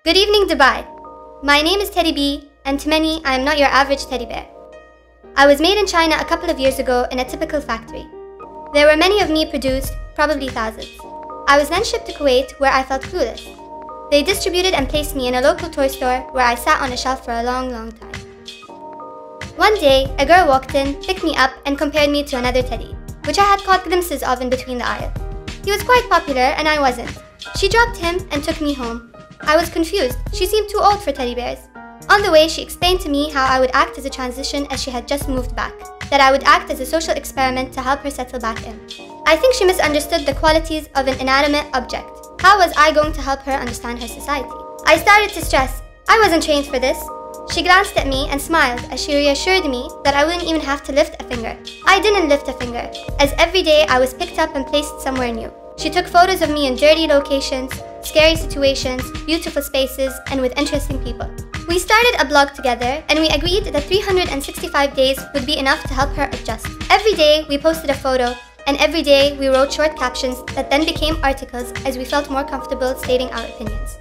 Good evening, Dubai. My name is Teddy B, and to many, I am not your average teddy bear. I was made in China a couple of years ago in a typical factory. There were many of me produced, probably thousands. I was then shipped to Kuwait, where I felt clueless. They distributed and placed me in a local toy store where I sat on a shelf for a long time. One day, a girl walked in, picked me up, and compared me to another teddy, which I had caught glimpses of in between the aisle. He was quite popular, and I wasn't. She dropped him and took me home. I was confused. She seemed too old for teddy bears. On the way, she explained to me how I would act as a transition as she had just moved back, that I would act as a social experiment to help her settle back in. I think she misunderstood the qualities of an inanimate object. How was I going to help her understand her society? I started to stress. I wasn't trained for this. She glanced at me and smiled as she reassured me that I wouldn't even have to lift a finger. I didn't lift a finger, as every day I was picked up and placed somewhere new. She took photos of me in dirty locations, scary situations, beautiful spaces, and with interesting people. We started a blog together, and we agreed that 365 days would be enough to help her adjust. Every day we posted a photo, and every day we wrote short captions that then became articles as we felt more comfortable stating our opinions.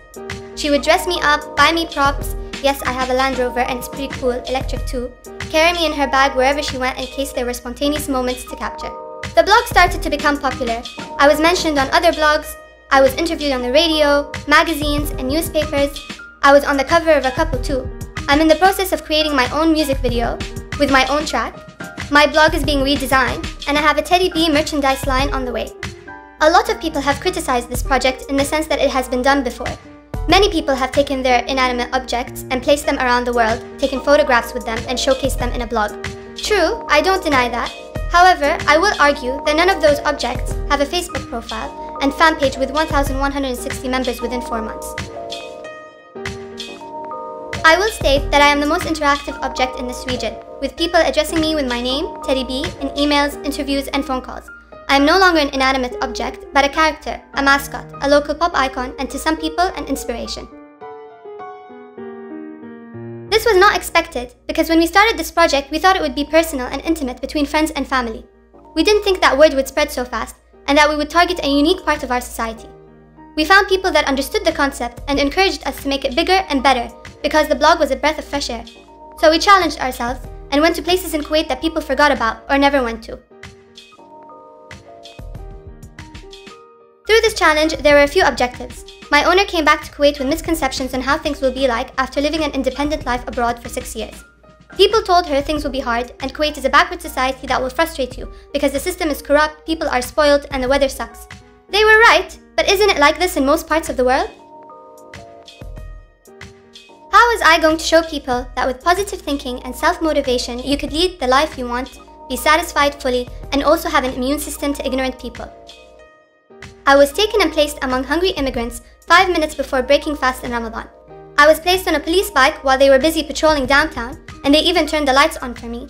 She would dress me up, buy me props. Yes, I have a Land Rover and it's pretty cool, electric too. Carry me in her bag wherever she went in case there were spontaneous moments to capture. The blog started to become popular. I was mentioned on other blogs. I was interviewed on the radio, magazines, and newspapers. I was on the cover of a couple too. I'm in the process of creating my own music video with my own track. My blog is being redesigned, and I have a Teddy B merchandise line on the way. A lot of people have criticized this project in the sense that it has been done before. Many people have taken their inanimate objects and placed them around the world, taken photographs with them, and showcased them in a blog. True, I don't deny that. However, I will argue that none of those objects have a Facebook profile and fan page with 1,160 members within 4 months. I will state that I am the most interactive object in this region, with people addressing me with my name, Teddy B, in emails, interviews, and phone calls. I am no longer an inanimate object, but a character, a mascot, a local pop icon, and to some people, an inspiration. This was not expected, because when we started this project, we thought it would be personal and intimate between friends and family. We didn't think that word would spread so fast, and that we would target a unique part of our society. We found people that understood the concept and encouraged us to make it bigger and better, because the blog was a breath of fresh air. So we challenged ourselves and went to places in Kuwait that people forgot about or never went to. Through this challenge, there were a few objectives. My owner came back to Kuwait with misconceptions on how things will be like after living an independent life abroad for 6 years. People told her things will be hard, and Kuwait is a backward society that will frustrate you because the system is corrupt, people are spoiled, and the weather sucks. They were right, but isn't it like this in most parts of the world? How was I going to show people that with positive thinking and self-motivation, you could lead the life you want, be satisfied fully, and also have an immune system to ignorant people? I was taken and placed among hungry immigrants 5 minutes before breaking fast in Ramadan. I was placed on a police bike while they were busy patrolling downtown, and they even turned the lights on for me.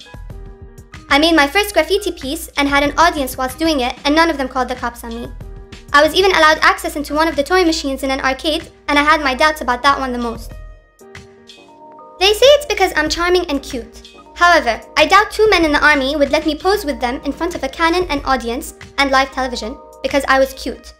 I made my first graffiti piece and had an audience whilst doing it, and none of them called the cops on me. I was even allowed access into one of the toy machines in an arcade, and I had my doubts about that one the most. They say it's because I'm charming and cute. However, I doubt 2 men in the army would let me pose with them in front of a Canon and audience and live television because I was cute.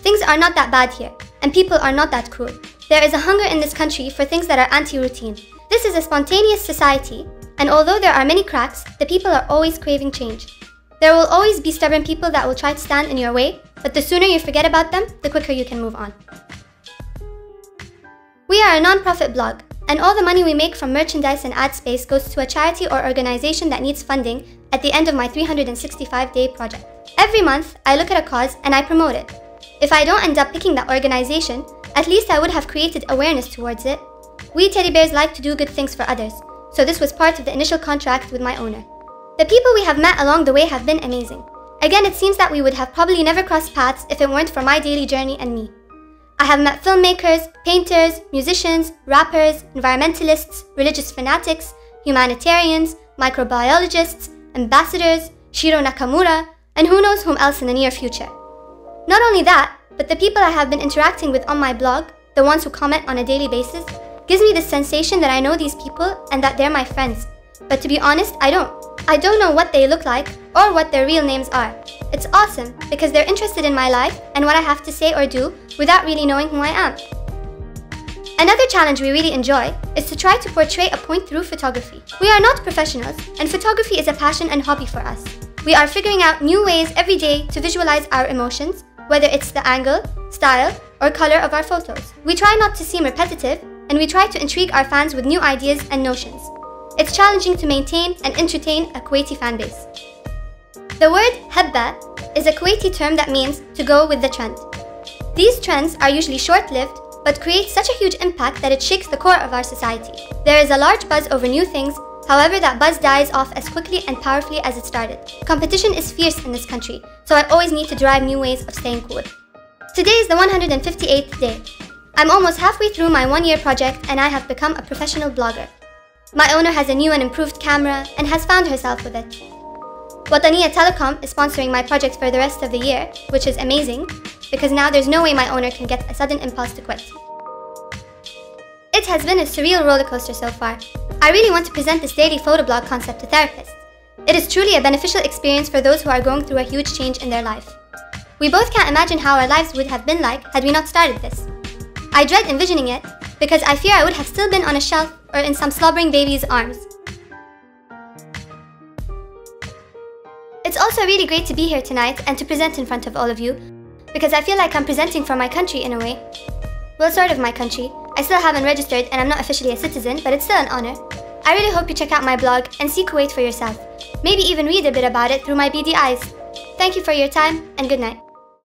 Things are not that bad here, and people are not that cruel. There is a hunger in this country for things that are anti-routine. This is a spontaneous society, and although there are many cracks, the people are always craving change. There will always be stubborn people that will try to stand in your way, but the sooner you forget about them, the quicker you can move on. We are a non-profit blog, and all the money we make from merchandise and ad space goes to a charity or organization that needs funding at the end of my 365-day project. Every month, I look at a cause and I promote it. If I don't end up picking that organization, at least I would have created awareness towards it. We teddy bears like to do good things for others, so this was part of the initial contract with my owner. The people we have met along the way have been amazing. Again, it seems that we would have probably never crossed paths if it weren't for my daily journey and me. I have met filmmakers, painters, musicians, rappers, environmentalists, religious fanatics, humanitarians, microbiologists, ambassadors, Shiro Nakamura, and who knows whom else in the near future. Not only that, but the people I have been interacting with on my blog, the ones who comment on a daily basis, gives me this sensation that I know these people and that they're my friends. But to be honest, I don't. I don't know what they look like or what their real names are. It's awesome because they're interested in my life and what I have to say or do without really knowing who I am. Another challenge we really enjoy is to try to portray a point through photography. We are not professionals, and photography is a passion and hobby for us. We are figuring out new ways every day to visualize our emotions, whether it's the angle, style, or color of our photos. We try not to seem repetitive, and we try to intrigue our fans with new ideas and notions. It's challenging to maintain and entertain a Kuwaiti fanbase. The word habba is a Kuwaiti term that means to go with the trend. These trends are usually short-lived, but create such a huge impact that it shakes the core of our society. There is a large buzz over new things, however that buzz dies off as quickly and powerfully as it started. Competition is fierce in this country, so I always need to derive new ways of staying cool. Today is the 158th day. I'm almost halfway through my one-year project and I have become a professional blogger. My owner has a new and improved camera and has found herself with it. Wataniya Telecom is sponsoring my project for the rest of the year, which is amazing, because now there's no way my owner can get a sudden impulse to quit. It has been a surreal rollercoaster so far. I really want to present this daily photoblog concept to therapists. It is truly a beneficial experience for those who are going through a huge change in their life. We both can't imagine how our lives would have been like had we not started this. I dread envisioning it, because I fear I would have still been on a shelf or in some slobbering baby's arms. It's also really great to be here tonight and to present in front of all of you, because I feel like I'm presenting for my country in a way. Well, sort of my country. I still haven't registered and I'm not officially a citizen, but it's still an honor. I really hope you check out my blog and see Kuwait for yourself. Maybe even read a bit about it through my beady eyes. Thank you for your time and good night.